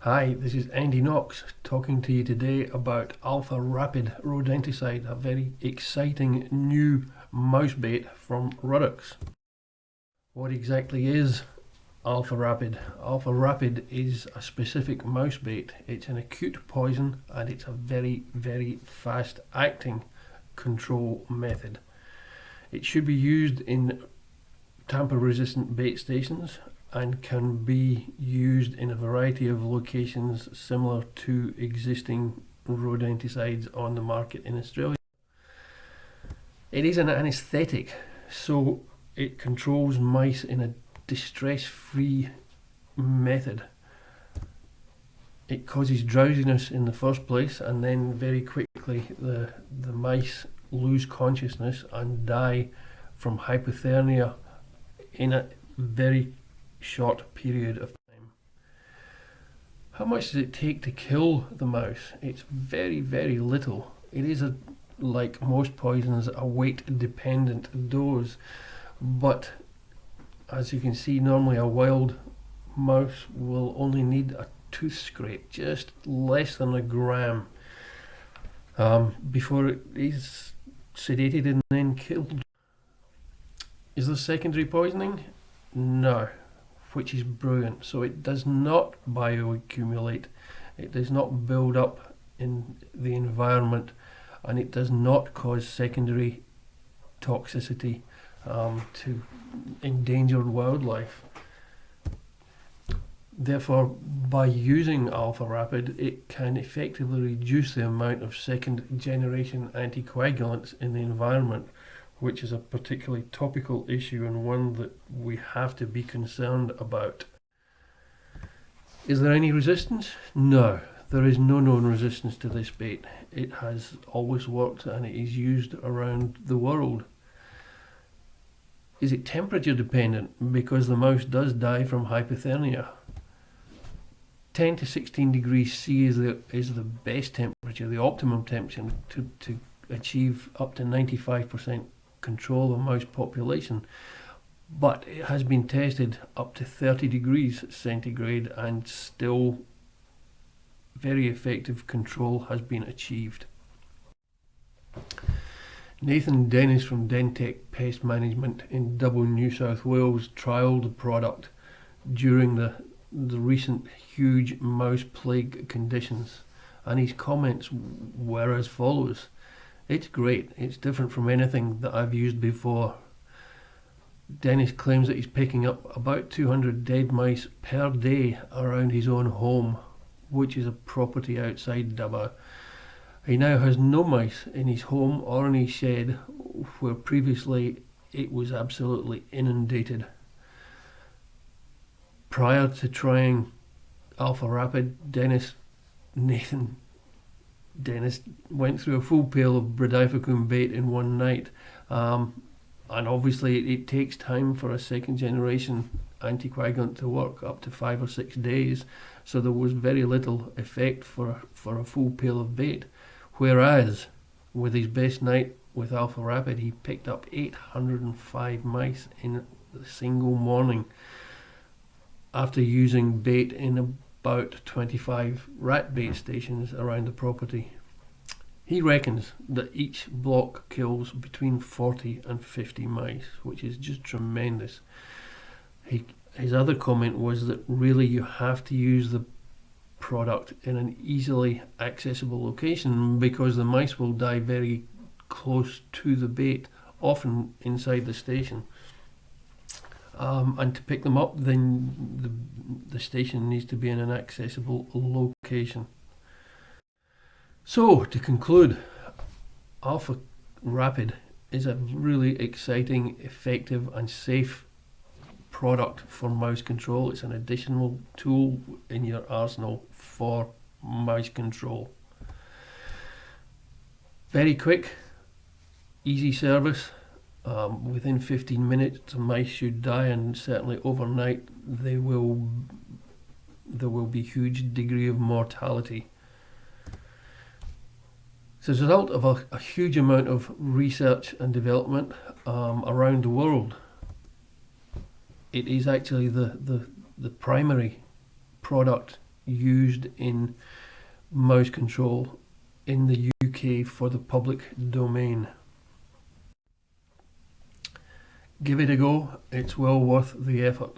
Hi, this is Andy Knox talking to you today about Alpha Rapid Rodenticide, a very exciting new mouse bait from Rudduck. What exactly is Alpha Rapid? Alpha Rapid is a specific mouse bait. It's an acute poison and it's a very, very fast acting control method. It should be used in tamper resistant bait stations and can be used in a variety of locations similar to existing rodenticides on the market in Australia. It is an anaesthetic, so it controls mice in a distress-free method. It causes drowsiness in the first place, and then very quickly the mice lose consciousness and die from hypothermia in a very short period of time. How much does it take to kill the mouse? It's very, very little. It is, like most poisons, a weight dependent dose, but as you can see, normally a wild mouse will only need a tooth scrape, just less than a gram, before it is sedated and then killed. Is there secondary poisoning? No, which is brilliant. So it does not bioaccumulate, it does not build up in the environment, and it does not cause secondary toxicity to endangered wildlife. Therefore, by using Alpha Rapid, it can effectively reduce the amount of second generation anticoagulants in the environment, which is a particularly topical issue and one that we have to be concerned about. Is there any resistance? No, there is no known resistance to this bait. It has always worked and it is used around the world. Is it temperature dependent? Because the mouse does die from hypothermia. 10 to 16 degrees C is the best temperature, the optimum temperature to achieve up to 95% control of mouse population, but it has been tested up to 30 degrees centigrade and still very effective control has been achieved. Nathan Dennis from Dentec Pest Management in Dublin, New South Wales trialled the product during the recent huge mouse plague conditions, and his comments were as follows: "It's great, it's different from anything that I've used before." Dennis claims that he's picking up about 200 dead mice per day around his own home, which is a property outside Dubbo. He now has no mice in his home or in his shed, where previously it was absolutely inundated. Prior to trying Alpha Rapid, Dennis went through a full pail of Brodifacoum bait in one night, and obviously it takes time for a second generation anticoagulant to work, up to 5 or 6 days, so there was very little effect for a full pail of bait, whereas with his best night with Alpha Rapid he picked up 805 mice in a single morning after using bait in about 25 rat bait stations around the property. He reckons that each block kills between 40 and 50 mice, which is just tremendous. His other comment was that really you have to use the product in an easily accessible location, because the mice will die very close to the bait, often inside the station. And to pick them up, then the station needs to be in an accessible location. So, to conclude, Alpha Rapid is a really exciting, effective and safe product for mouse control. It's an additional tool in your arsenal for mouse control. Very quick, easy service. Within 15 minutes the mice should die, and certainly overnight there will be huge degree of mortality. It's a result of a huge amount of research and development around the world. It is actually the primary product used in mouse control in the UK for the public domain. Give it a go, it's well worth the effort.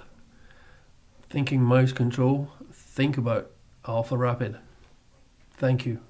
Thinking mouse control, think about Alpha Rapid. Thank you.